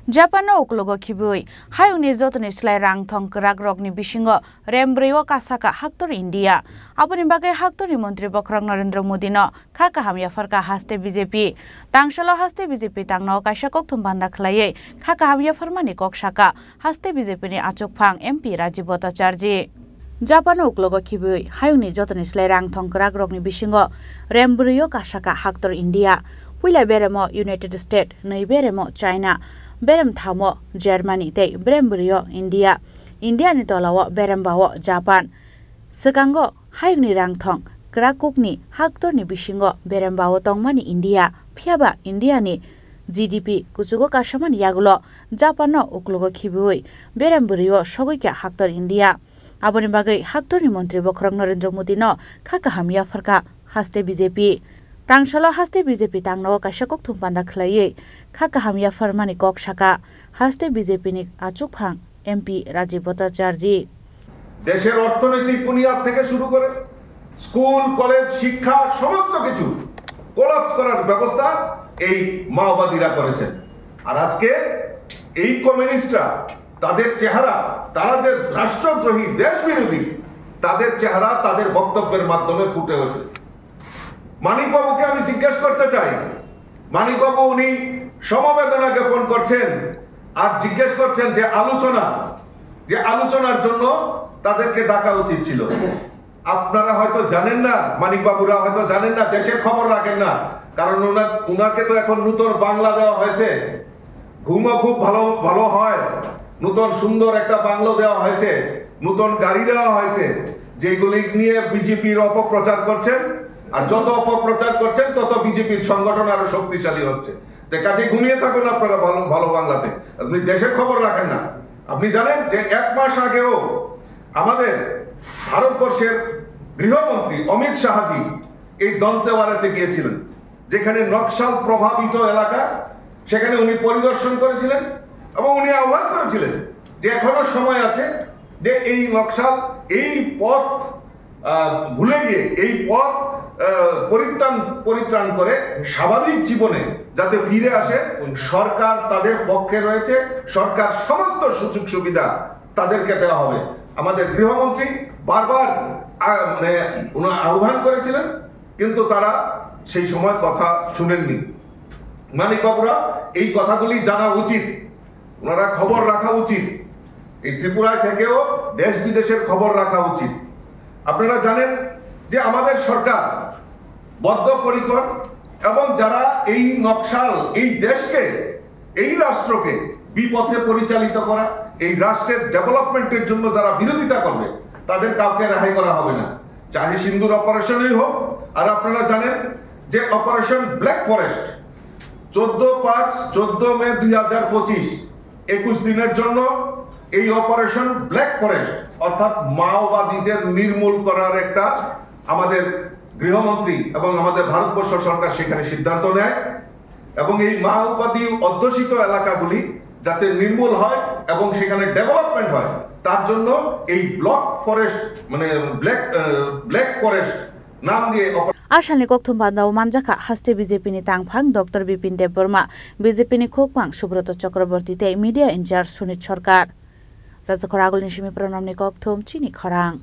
Japan uklogo khibui hayungni jotoni slai rang thong krak rokni bisingo rembreo kasaka haktor India aboni bagai haktori mantri bokrang Narendra Modi no khaka hamya farka haste BJP tangsalo haste BJP tangno kaisa kokthum banda khlaiye khaka hamya farmani koksaka haste BJP ni achukphang MP Rajiv Bhattacharjee Japan uklogo khibui hayungni jotoni slai rang thong krak rokni bisingo rembreo kasaka haktor India puila beremo United States nei beremo China Berem thamo Germany te Brembrio India ni tolawo berembawo Japan sekango hayungni rangthong krakukni haktorni bisingo berembawo tongmani India phiaba India ni GDP kusugo kasamani yagulo Japan no uklogo khibui berembrio sogoika haktor India aboni bagai haktorni mantri bokrang Narendra Modi no khaka hamya farka haste BJP Tangsalo haste BJP tangno kaisa kokthum panda khlaiye khaka hamya farmani kok shaka haste BJP ni achukphang MP Rajiv Bhattacharjee দেশের অর্থনৈতিক বুনিয়াদ থেকে শুরু করে school college শিক্ষা সমস্ত কিছু collapse করার ব্যবস্থা এই মাওবাদীরা করেছেন আর আজকে এই কমিউনিস্টরা তাদের চেহারা তারা যে রাষ্ট্রদ্রোহী দেশবিরোধী তাদের চেহারা তাদের বক্তব্যের মাধ্যমে ফুটে ওঠে মানিক বাবুকে আমি জিজ্ঞেস করতে চাই মানিক বাবু উনি সমবেদনা জ্ঞাপন করছেন আর জিজ্ঞেস করছেন যে আলোচনার জন্য তাদেরকে ডাকা উচিত ছিল আপনারা হয়তো জানেন না মানিক বাবুরা হয়তো জানেন না দেশের খবর রাখেন না কারণ উনাকে তো এখন নতুন বাংলা দেওয়া হয়েছে ঘুমও খুব ভালো হয় নতুন সুন্দর একটা বাংলো দেওয়া হয়েছে নতুন গাড়ি দেওয়া হয়েছে যেগুলি নিয়ে বিজেপির অপপ্রচার করছেন আর যত অপপ্রচার করছেন তত বিজেপির সংগঠন আরো শক্তিশালী হচ্ছে কাজে ঘুমিয়ে থাকুন আপনারা ভালো বাংলাতে আপনি দেশের খবর রাখেন না আপনি জানেন যে 1 মাস আগেও আমাদের ভারতবর্ষের গৃহমন্ত্রী অমিত শাহজি এই দন্তেওয়াড়াতে গিয়েছিলেন যেখানে নকশাল প্রভাবিত এলাকা সেখানে উনি পরিদর্শন করেছিলেন এবং উনি আহ্বান করেছিলেন যে এখনো সময় আছে যে এই নকশাল এই পথ ভুলে গিয়ে এই পথ পরিত্রাণ করে স্বাভাবিক জীবনে যাতে ফিরে আসে সরকার তাদের পক্ষে রয়েছে সরকার সমস্ত সুযোগ সুবিধা তাদেরকে দেওয়া হবে আমাদের গৃহমন্ত্রী বারবার আহ্বান করেছিলেন কিন্তু তারা সেই সময় কথা শুনেননি মানিক বাবুরা এই কথাগুলি জানা উচিত ওনারা খবর রাখা উচিত এই ত্রিপুরায় থেকেও দেশ বিদেশের খবর রাখা উচিত আপনারা জানেন যে আমাদের সরকার বদ্ধপরিকর এবং যারা এই নকশাল এই দেশকে এই রাষ্ট্রকে বিপথে পরিচালিত করা এই রাষ্ট্রের ডেভেলপমেন্টের জন্য যারা বিরোধিতা করবে তাদের কাউকে রেহাই করা হবে না চাহে সিন্দুর অপারেশনই হোক আর আপনারা জানেন যে অপারেশন ব্ল্যাক ফরেস্ট 14 মে 2025 21 দিনের জন্য এই অপারেশন ব্ল্যাক ফরেস্ট অর্থাৎ মাওবাদীদের নির্মূল করার একটা আমাদের গৃহমন্ত্রী এবং আমাদের ভারতবর্ষ সরকার সেখানে সিদ্ধান্ত নেয় এবং এই মাওবাদী অধ্যুষিত এলাকাগুলি যাতে নির্মূল হয় এবং সেখানে ডেভেলপমেন্ট হয় তার জন্য এই ব্ল্যাক ফরেস্ট নাম দিয়ে Asalni kokthum bandao manjaka haste BJP ni tangphang Dr. Bipin Debbarma BJP ni khokpang Subrata Chakraborty te media incharge Sunit Sarkar Rajakor Agolni Simi Pranam ni kokthum chini kharang